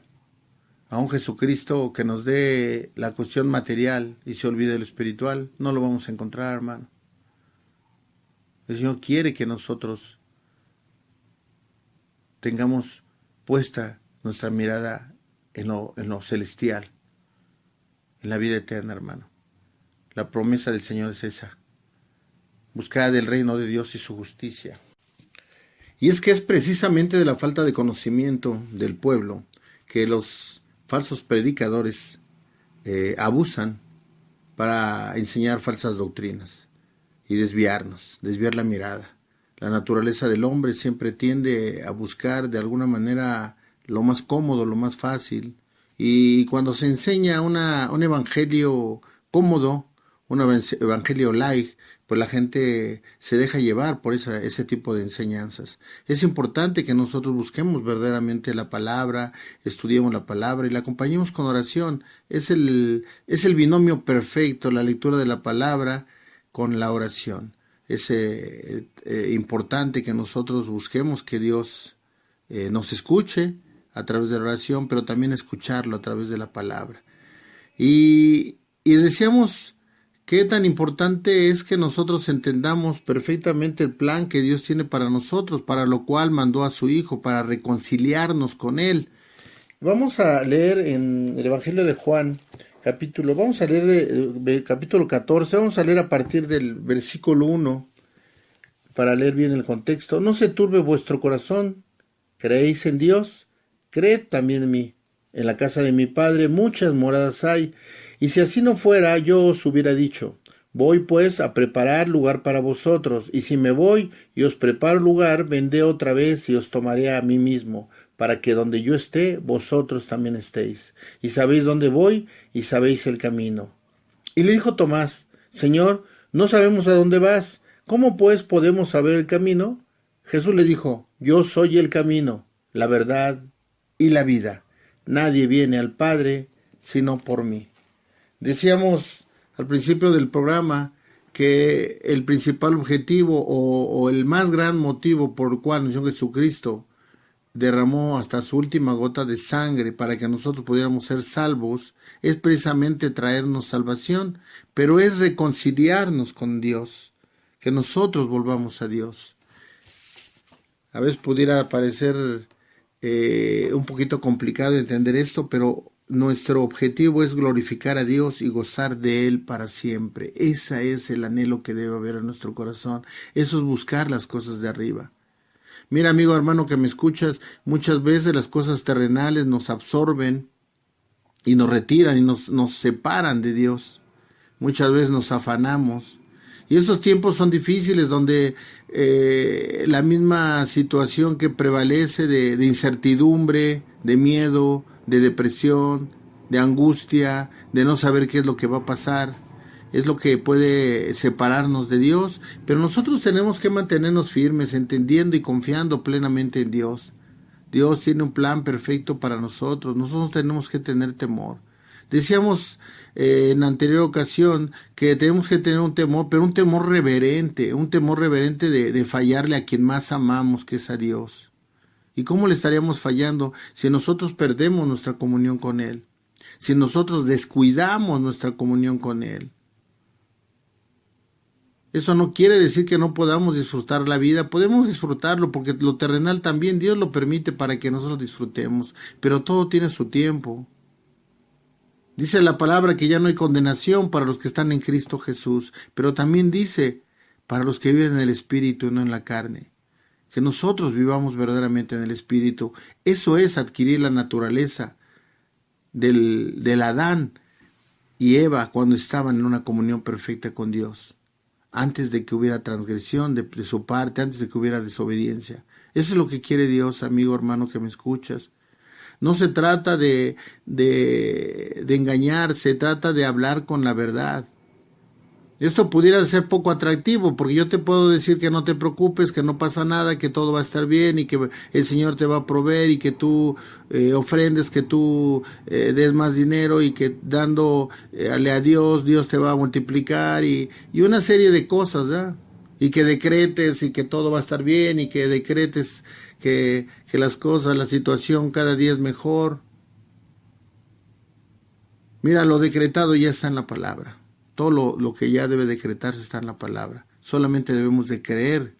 a un Jesucristo que nos dé la cuestión material y se olvide lo espiritual, no lo vamos a encontrar, hermano. El Señor quiere que nosotros tengamos puesta nuestra mirada en lo celestial, en la vida eterna, hermano. La promesa del Señor es esa. Buscad el reino de Dios y su justicia. Y es que es precisamente de la falta de conocimiento del pueblo que los falsos predicadores abusan para enseñar falsas doctrinas y desviar la mirada. La naturaleza del hombre siempre tiende a buscar de alguna manera lo más cómodo, lo más fácil. Y cuando se enseña un evangelio cómodo, un evangelio light, pues la gente se deja llevar por ese tipo de enseñanzas. Es importante que nosotros busquemos verdaderamente la palabra, estudiemos la palabra y la acompañemos con oración. Es el binomio perfecto, la lectura de la palabra con la oración. Es importante que nosotros busquemos que Dios nos escuche a través de la oración, pero también escucharlo a través de la palabra. Y decíamos, qué tan importante es que nosotros entendamos perfectamente el plan que Dios tiene para nosotros, para lo cual mandó a su Hijo, para reconciliarnos con Él. Vamos a leer en el Evangelio de Juan, vamos a leer de capítulo 14, vamos a leer a partir del versículo 1, para leer bien el contexto. No se turbe vuestro corazón, creéis en Dios, creed también en mí. En la casa de mi Padre muchas moradas hay, y si así no fuera, yo os hubiera dicho, voy pues a preparar lugar para vosotros, y si me voy y os preparo lugar, vendré otra vez y os tomaré a mí mismo, para que donde yo esté, vosotros también estéis. Y sabéis dónde voy, y sabéis el camino. Y le dijo Tomás, Señor, no sabemos a dónde vas, ¿cómo pues podemos saber el camino? Jesús le dijo, yo soy el camino, la verdad y la vida. Nadie viene al Padre sino por mí. Decíamos al principio del programa que el principal objetivo o el más gran motivo por el cual nuestro Jesucristo derramó hasta su última gota de sangre para que nosotros pudiéramos ser salvos es precisamente traernos salvación, pero es reconciliarnos con Dios, que nosotros volvamos a Dios. A veces pudiera parecer un poquito complicado entender esto, pero nuestro objetivo es glorificar a Dios y gozar de Él para siempre. Ese es el anhelo que debe haber en nuestro corazón. Eso es buscar las cosas de arriba. Mira, amigo, hermano, que me escuchas, muchas veces las cosas terrenales nos absorben y nos retiran y nos separan de Dios. Muchas veces nos afanamos. Y esos tiempos son difíciles donde la misma situación que prevalece de incertidumbre, de miedo, de depresión, de angustia, de no saber qué es lo que va a pasar, es lo que puede separarnos de Dios, pero nosotros tenemos que mantenernos firmes, entendiendo y confiando plenamente en Dios. Dios tiene un plan perfecto para nosotros tenemos que tener temor. Decíamos en la anterior ocasión que tenemos que tener un temor, pero un temor reverente de fallarle a quien más amamos, que es a Dios. ¿Y cómo le estaríamos fallando si nosotros perdemos nuestra comunión con Él? Si nosotros descuidamos nuestra comunión con Él. Eso no quiere decir que no podamos disfrutar la vida. Podemos disfrutarlo porque lo terrenal también Dios lo permite para que nosotros disfrutemos. Pero todo tiene su tiempo. Dice la palabra que ya no hay condenación para los que están en Cristo Jesús. Pero también dice para los que viven en el Espíritu y no en la carne. Que nosotros vivamos verdaderamente en el Espíritu. Eso es adquirir la naturaleza del Adán y Eva cuando estaban en una comunión perfecta con Dios. Antes de que hubiera transgresión de su parte, antes de que hubiera desobediencia. Eso es lo que quiere Dios, amigo, hermano, que me escuchas. No se trata de engañar, se trata de hablar con la verdad. Esto pudiera ser poco atractivo, porque yo te puedo decir que no te preocupes, que no pasa nada, que todo va a estar bien y que el Señor te va a proveer y que tú ofrendes, que tú des más dinero y que dándole a Dios, Dios te va a multiplicar y una serie de cosas, ¿verdad? Y que decretes y que todo va a estar bien y que decretes que las cosas, la situación cada día es mejor. Mira, lo decretado ya está en la palabra. Todo lo que ya debe decretarse está en la palabra. Solamente debemos de creer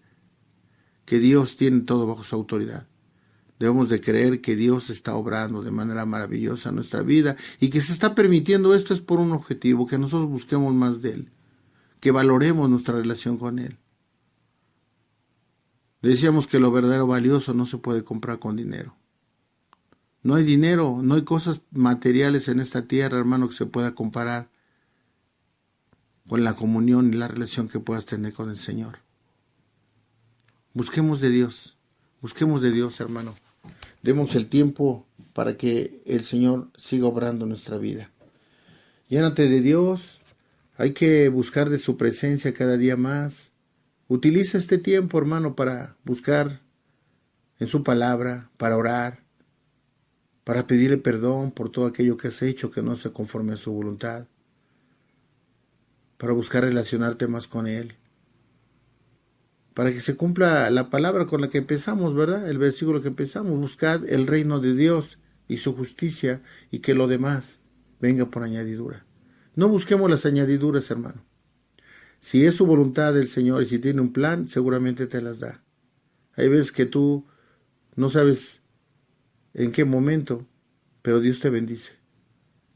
que Dios tiene todo bajo su autoridad. Debemos de creer que Dios está obrando de manera maravillosa en nuestra vida y que se está permitiendo esto es por un objetivo, que nosotros busquemos más de Él, que valoremos nuestra relación con Él. Decíamos que lo verdadero valioso no se puede comprar con dinero. No hay dinero, no hay cosas materiales en esta tierra, hermano, que se pueda comparar con la comunión y la relación que puedas tener con el Señor. Busquemos de Dios, hermano. Demos el tiempo para que el Señor siga obrando en nuestra vida. Llénate de Dios, hay que buscar de su presencia cada día más. Utiliza este tiempo, hermano, para buscar en su palabra, para orar, para pedirle perdón por todo aquello que has hecho que no se conforme a su voluntad, para buscar relacionarte más con Él, para que se cumpla la palabra con la que empezamos, ¿verdad? El versículo que empezamos, buscad el reino de Dios y su justicia y que lo demás venga por añadidura. No busquemos las añadiduras, hermano. Si es su voluntad del Señor y si tiene un plan, seguramente te las da. Hay veces que tú no sabes en qué momento, pero Dios te bendice.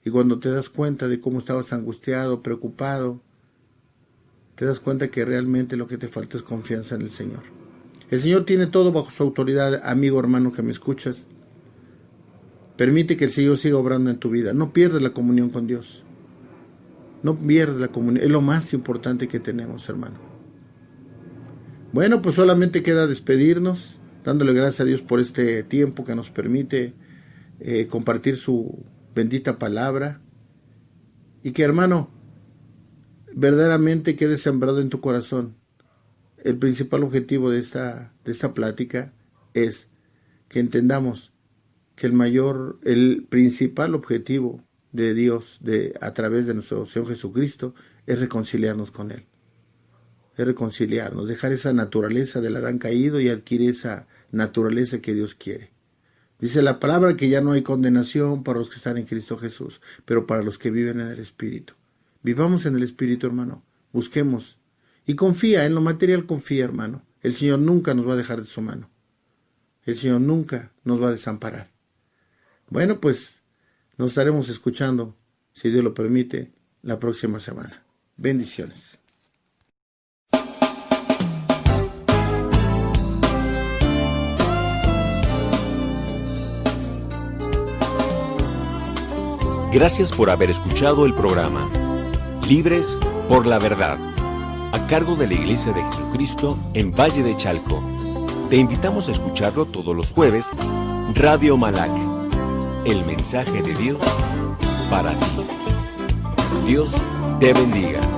Y cuando te das cuenta de cómo estabas angustiado, preocupado, te das cuenta que realmente lo que te falta es confianza en el Señor. El Señor tiene todo bajo su autoridad, amigo, hermano, que me escuchas. Permite que el Señor siga obrando en tu vida. No pierdas la comunión con Dios. No pierdas la comunión. Es lo más importante que tenemos, hermano. Bueno, pues solamente queda despedirnos, dándole gracias a Dios por este tiempo que nos permite compartir su bendita palabra. Y que, hermano, verdaderamente quede sembrado en tu corazón. El principal objetivo de esta plática es que entendamos que el principal objetivo de Dios a través de nuestro Señor Jesucristo es reconciliarnos con Él. Es reconciliarnos, dejar esa naturaleza del Adán caído y adquirir esa naturaleza que Dios quiere. Dice la palabra que ya no hay condenación para los que están en Cristo Jesús, pero para los que viven en el Espíritu. Vivamos en el Espíritu, hermano. Busquemos. Y confía, en lo material confía, hermano. El Señor nunca nos va a dejar de su mano. El Señor nunca nos va a desamparar. Bueno, pues nos estaremos escuchando, si Dios lo permite, la próxima semana. Bendiciones. Gracias por haber escuchado el programa Libres por la Verdad, a cargo de la Iglesia de Jesucristo en Valle de Chalco. Te invitamos a escucharlo todos los jueves, Radio Malac, el mensaje de Dios para ti. Dios te bendiga.